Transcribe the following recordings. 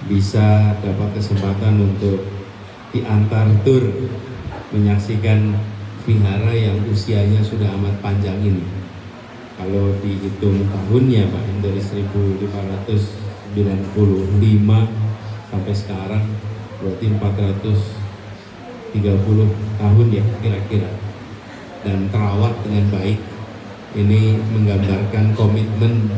bisa dapat kesempatan untuk diantar tur menyaksikan vihara yang usianya sudah amat panjang ini. Kalau dihitung tahunnya Pak, dari 1595 sampai sekarang berarti 430 tahun ya kira-kira, dan terawat dengan baik. Ini menggambarkan komitmen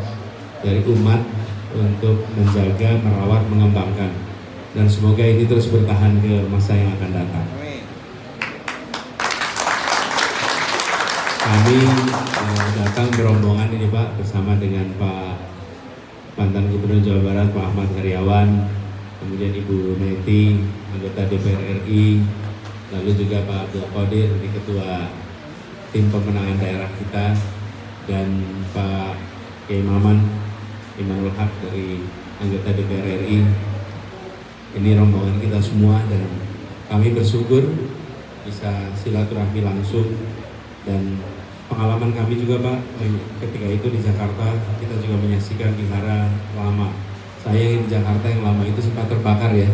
dari umat untuk menjaga, merawat, mengembangkan, dan semoga ini terus bertahan ke masa yang akan datang. Kami datang berombongan ini Pak bersama dengan Pak mantan Gubernur Jawa Barat Pak Ahmad Heriawan, kemudian Ibu Neti, anggota DPR RI, lalu juga Pak Abdul Qadir, Ketua Tim Pemenangan Daerah kita, dan Pak Kiai Maman Imanul Haq dari anggota DPR RI. Ini rombongan kita semua dan kami bersyukur bisa silaturahmi langsung, dan pengalaman kami juga Pak ketika itu di Jakarta kita juga menyaksikan vihara lama. Saya yang di Jakarta yang lama itu sempat terbakar ya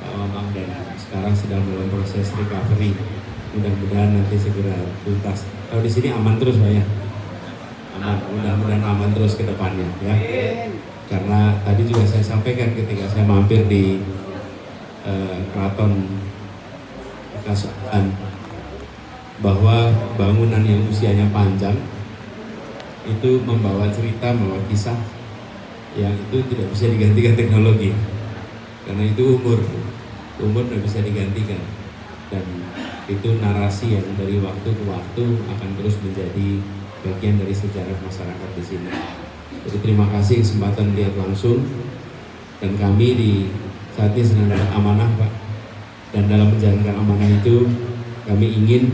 Pak Bambang, dan sekarang sedang dalam proses recovery. Mudah-mudahan nanti segera tuntas. Kalau di sini aman terus Pak ya? Aman, mudah-mudahan aman terus ke depannya ya. Karena tadi juga saya sampaikan ketika saya mampir di Keraton Kasuhan bahwa bangunan yang usianya panjang itu membawa cerita, membawa kisah yang itu tidak bisa digantikan teknologi, karena itu umur tidak bisa digantikan, dan itu narasi yang dari waktu ke waktu akan terus menjadi bagian dari sejarah masyarakat di sini. Jadi terima kasih kesempatan lihat langsung, dan kami di saat ini sedang dapat amanah Pak, dan dalam menjalankan amanah itu kami ingin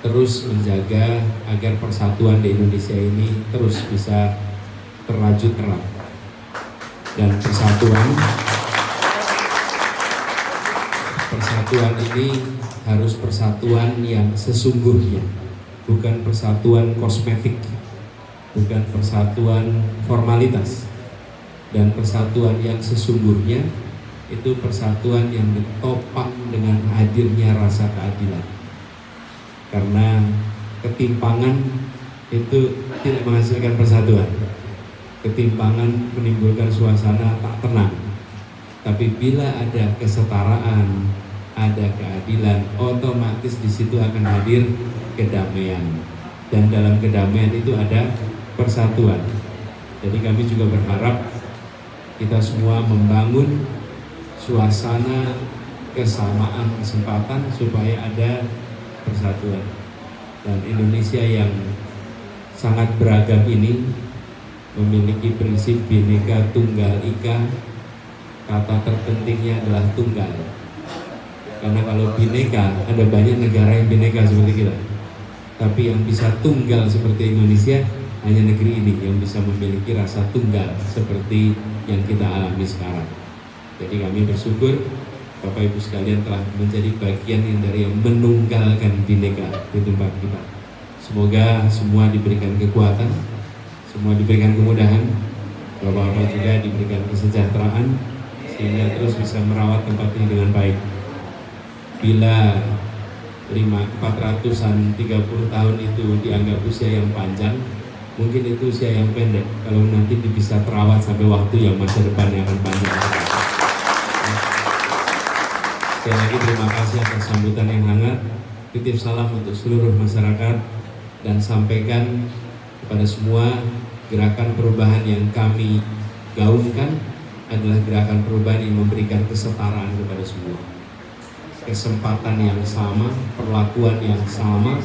terus menjaga agar persatuan di Indonesia ini terus bisa terwujud erat, dan persatuan ini harus persatuan yang sesungguhnya, bukan persatuan kosmetik, bukan persatuan formalitas, dan persatuan yang sesungguhnya itu persatuan yang ditopang dengan hadirnya rasa keadilan. Karena ketimpangan itu tidak menghasilkan persatuan. Ketimpangan menimbulkan suasana tak tenang. Tapi bila ada kesetaraan, ada keadilan, otomatis di situ akan hadir kedamaian. Dan dalam kedamaian itu ada persatuan. Jadi kami juga berharap kita semua membangun suasana kesamaan kesempatan supaya ada persatuan. Dan Indonesia yang sangat beragam ini memiliki prinsip Bhinneka Tunggal Ika. Kata terpentingnya adalah tunggal, karena kalau bineka, ada banyak negara yang bineka seperti kita, tapi yang bisa tunggal seperti Indonesia hanya negeri ini yang bisa memiliki rasa tunggal seperti yang kita alami sekarang. Jadi kami bersyukur Bapak Ibu sekalian telah menjadi bagian yang menunggalkan bineka di tempat kita. Semoga semua diberikan kekuatan, semua diberikan kemudahan, Bapak-bapak juga diberikan kesejahteraan, sehingga terus bisa merawat tempat ini dengan baik. Bila 430 tahun itu dianggap usia yang panjang, mungkin itu usia yang pendek kalau nanti bisa terawat sampai waktu yang masa depan yang akan panjang. Sekali lagi terima kasih atas sambutan yang hangat. Titip salam untuk seluruh masyarakat dan sampaikan kepada semua, gerakan perubahan yang kami gaungkan adalah gerakan perubahan yang memberikan kesetaraan kepada semua, kesempatan yang sama, perlakuan yang sama.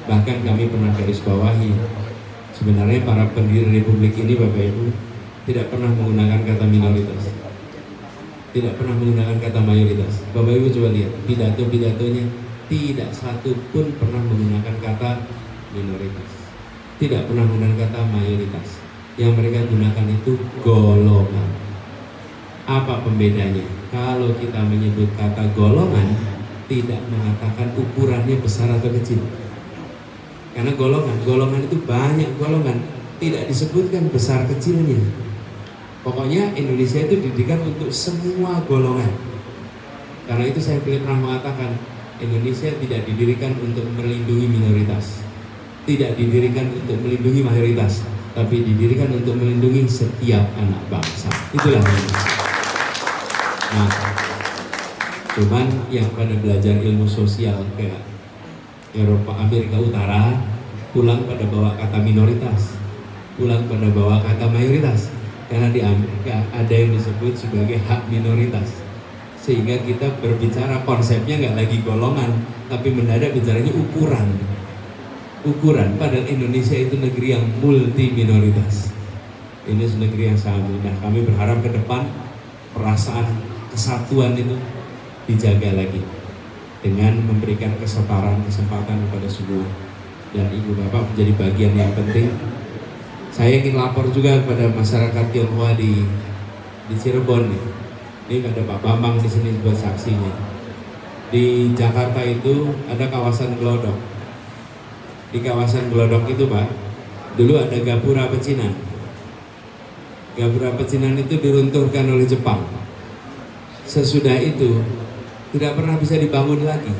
Bahkan kami pernah garis bawahi, sebenarnya para pendiri Republik ini Bapak Ibu tidak pernah menggunakan kata minoritas, tidak pernah menggunakan kata mayoritas. Bapak Ibu coba lihat pidato-pidatonya, tidak satu pun pernah menggunakan kata minoritas, tidak pernah menggunakan kata mayoritas. Yang mereka gunakan itu golongan. Apa pembedanya? Kalau kita menyebut kata golongan, tidak mengatakan ukurannya besar atau kecil. Karena golongan itu banyak golongan, tidak disebutkan besar kecilnya. Pokoknya Indonesia itu didirikan untuk semua golongan. Karena itu saya pernah mengatakan, Indonesia tidak didirikan untuk melindungi minoritas, tidak didirikan untuk melindungi mayoritas, tapi didirikan untuk melindungi setiap anak bangsa. Itulah Indonesia. Nah, cuman yang pada belajar ilmu sosial kayak Eropa, Amerika Utara, pulang pada bawa kata minoritas, pulang pada bawa kata mayoritas. Karena di Amerika ada yang disebut sebagai hak minoritas, sehingga kita berbicara konsepnya nggak lagi golongan, tapi mendadak bicaranya ukuran. Padahal Indonesia itu negeri yang multi minoritas. Ini negeri yang sangat indah. Kami berharap ke depan perasaan kesatuan itu dijaga lagi dengan memberikan kesetaraan kesempatan kepada semua, dan ibu bapak menjadi bagian yang penting. Saya ingin lapor juga kepada masyarakat Tionghoa di Cirebon nih. Ini ada Pak Bambang di sini buat saksinya. Di Jakarta itu ada kawasan Glodok. Di kawasan Glodok itu Pak, dulu ada Gapura Pecinan. Gapura Pecinan itu diruntuhkan oleh Jepang. Sesudah itu tidak pernah bisa dibangun lagi.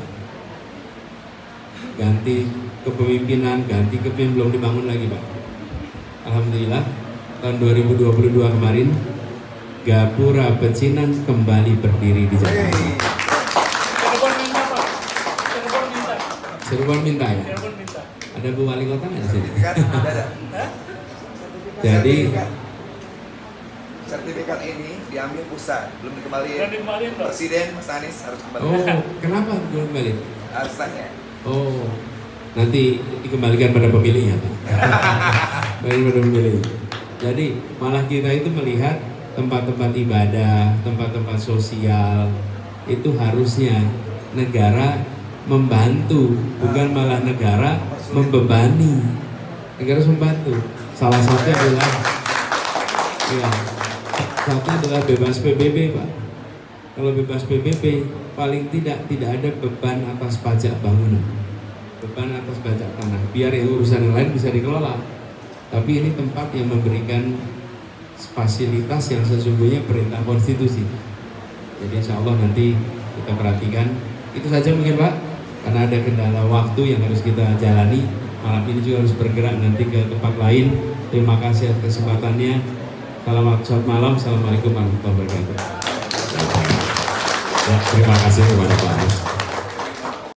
Ganti kepemimpinan, belum dibangun lagi Pak. Alhamdulillah tahun 2022 kemarin Gapura Pecinan kembali berdiri di Jakarta. Cirebon minta ya? Ada Bu Wali Kota nggak di sini? Jadi sertifikat ini diambil pusat, belum dikembaliin. Presiden Mas Anies harus kembali. Oh, kenapa belum kembali? Harus tanya. Oh, nanti dikembalikan pada pemilihnya. Pada pemilih. Jadi malah kita itu melihat tempat-tempat ibadah, tempat-tempat sosial itu harusnya negara membantu, bukan malah negara membebani. Negara harus membantu. Salah satu adalah bebas PBB Pak. Kalau bebas PBB paling tidak ada beban atas pajak bangunan, beban atas pajak tanah. Biar yang urusan yang lain bisa dikelola. Tapi ini tempat yang memberikan fasilitas yang sesungguhnya perintah konstitusi. Jadi insya Allah nanti kita perhatikan. Itu saja mungkin Pak, karena ada kendala waktu yang harus kita jalani. Malam ini juga harus bergerak nanti ke tempat lain. Terima kasih atas kesempatannya. Selamat malam. Assalamualaikum warahmatullahi wabarakatuh. Ya, terima kasih kepada Pak Anies.